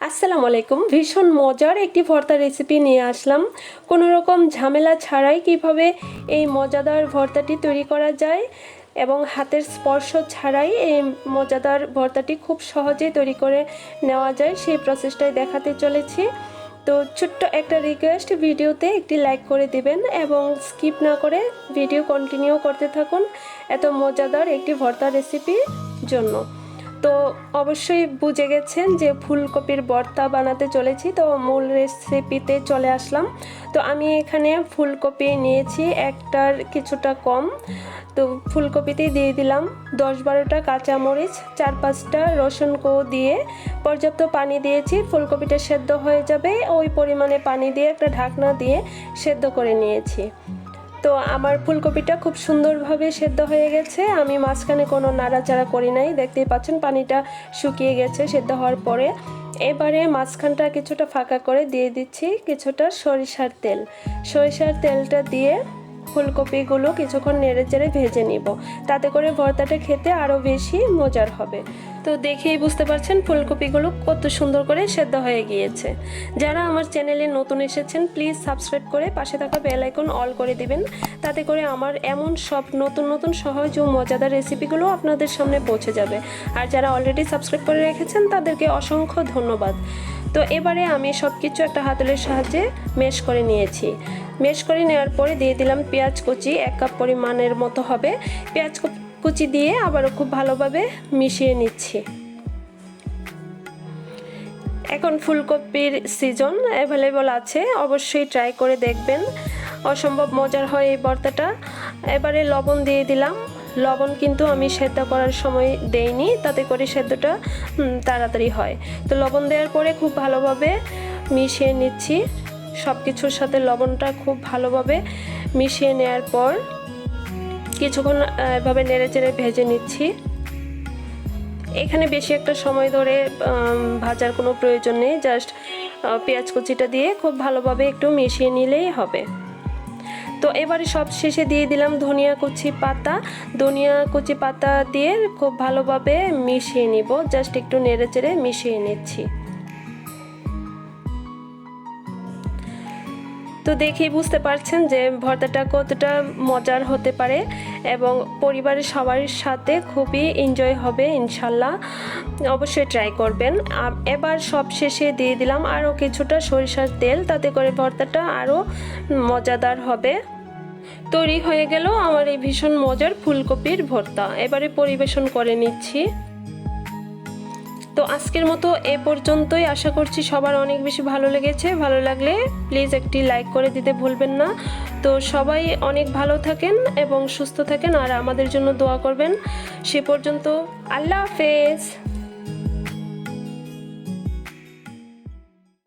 আসসালামু আলাইকুম। ভীষণ মজার একটি ভর্তা রেসিপি নিয়ে আসলাম। কোনো রকম ঝামেলা ছাড়াই কিভাবে এই মজাদার ভর্তাটি তৈরি করা যায় এবং হাতের স্পর্শ ছাড়াই এই মজাদার ভর্তাটি খুব সহজেই তৈরি করে নেওয়া যায় সেই প্রসেসটাই দেখাতে চলেছি। তো ছোট্ট একটা রিকোয়েস্ট, ভিডিওতে একটি লাইক করে দিবেন এবং স্কিপ না করে ভিডিও কন্টিনিউ করতে থাকুন এত মজাদার একটি ভর্তা রেসিপির জন্য। তো অবশ্যই বুঝে গেছেন যে ফুলকপির ভর্তা বানাতে চলেছি, তো মূল রেসিপিতে চলে আসলাম। তো আমি এখানে ফুলকপি নিয়েছি একটার কিছুটা কম। তো ফুলকপিতেই দিয়ে দিলাম 10-12টা কাঁচামরিচ, 4-5টা রসুন কোয়া দিয়ে পর্যাপ্ত পানি দিয়েছি। ফুলকপিটা সেদ্ধ হয়ে যাবে ওই পরিমাণে পানি দিয়ে একটা ঢাকনা দিয়ে সেদ্ধ করে নিয়েছি। তো আমার ফুলকপিটা খুব সুন্দরভাবে সেদ্ধ হয়ে গেছে। আমি মাঝখানে কোনো নাড়াচাড়া করি নাই, দেখতেই পাচ্ছেন পানিটা শুকিয়ে গেছে সেদ্ধ হওয়ার পরে। এবারে মাঝখানটা কিছুটা ফাঁকা করে দিয়ে দিচ্ছি কিছুটা সরিষার তেল। সরিষার তেলটা দিয়ে ফুলকপিগুলো কিছুক্ষণ নেড়েচেড়ে ভেজে নিব, তাতে করে ভর্তাটা খেতে আরও বেশি মজার হবে। তো দেখেই বুঝতে পারছেন ফুলকপিগুলো কত সুন্দর করে সেদ্ধ হয়ে গিয়েছে। যারা আমার চ্যানেলে নতুন এসেছেন প্লিজ সাবস্ক্রাইব করে পাশে থাকা বেল আইকন অল করে দিবেন, তাতে করে আমার এমন সব নতুন নতুন সহজ ও মজাদার রেসিপিগুলো আপনাদের সামনে পৌঁছে যাবে। আর যারা অলরেডি সাবস্ক্রাইব করে রেখেছেন তাদেরকে অসংখ্য ধন্যবাদ। তো এবারে আমি সব কিছু একটা হাতলের সাহায্যে ম্যাশ করে নিয়েছি। ম্যাশ করে নেওয়ার পরে দিয়ে দিলাম পেঁয়াজ কুচি, 1 কাপ পরিমাণের মতো হবে। পেঁয়াজ কুচি দিয়ে আবারও খুব ভালোভাবে মিশিয়ে নিচ্ছি। এখন ফুলকপির সিজন অ্যাভেলেবল আছে, অবশ্যই ট্রাই করে দেখবেন, অসম্ভব মজার হয় এই ভর্তাটা। এবারে লবণ দিয়ে দিলাম। লবণ কিন্তু আমি সেদ্ধ করার সময় দেইনি, তাতে করে সেদ্ধটা তাড়াতাড়ি হয়। তো লবণ দেওয়ার পরে খুব ভালোভাবে মিশিয়ে নিচ্ছি। সব কিছুর সাথে লবণটা খুব ভালোভাবে মিশিয়ে নেওয়ার পর কিছুক্ষণ এভাবে নেড়েচেড়ে ভেজে নিচ্ছি। এখানে বেশি একটা সময় ধরে ভাজার কোনো প্রয়োজন নেই, জাস্ট পেঁয়াজ কুচিটা দিয়ে খুব ভালোভাবে একটু মিশিয়ে নিলেই হবে। তো এবারে সব শেষে দিয়ে দিলাম ধনিয়া কুচি পাতা। ধনিয়া কুচি পাতা দিয়ে খুব ভালোভাবে মিশিয়ে নিব, জাস্ট একটু নেড়েচেড়ে মিশিয়ে নিচ্ছি। তো দেখেই বুঝতে পারছেন যে ভর্তাটা কতটা মজার হতে পারে এবং পরিবারের সবার সাথে খুবই এনজয় হবে ইনশাল্লাহ। অবশ্যই ট্রাই করবেন। এবার সব শেষে দিয়ে দিলাম আরও কিছুটা সরিষার তেল, তাতে করে ভর্তাটা আরও মজাদার হবে। তৈরি হয়ে গেল আমার এই ভীষণ মজার ফুলকপির ভর্তা। এবারে পরিবেশন করে নিচ্ছি। তো আজকের মতো এ পর্যন্তই। আশা করছি সবার অনেক বেশি ভালো লেগেছে। ভালো লাগলে প্লিজ একটি লাইক করে দিতে ভুলবেন না। তো সবাই অনেক ভালো থাকেন এবং সুস্থ থাকেন আর আমাদের জন্য দোয়া করবেন। সে পর্যন্ত আল্লাহ হাফেজ।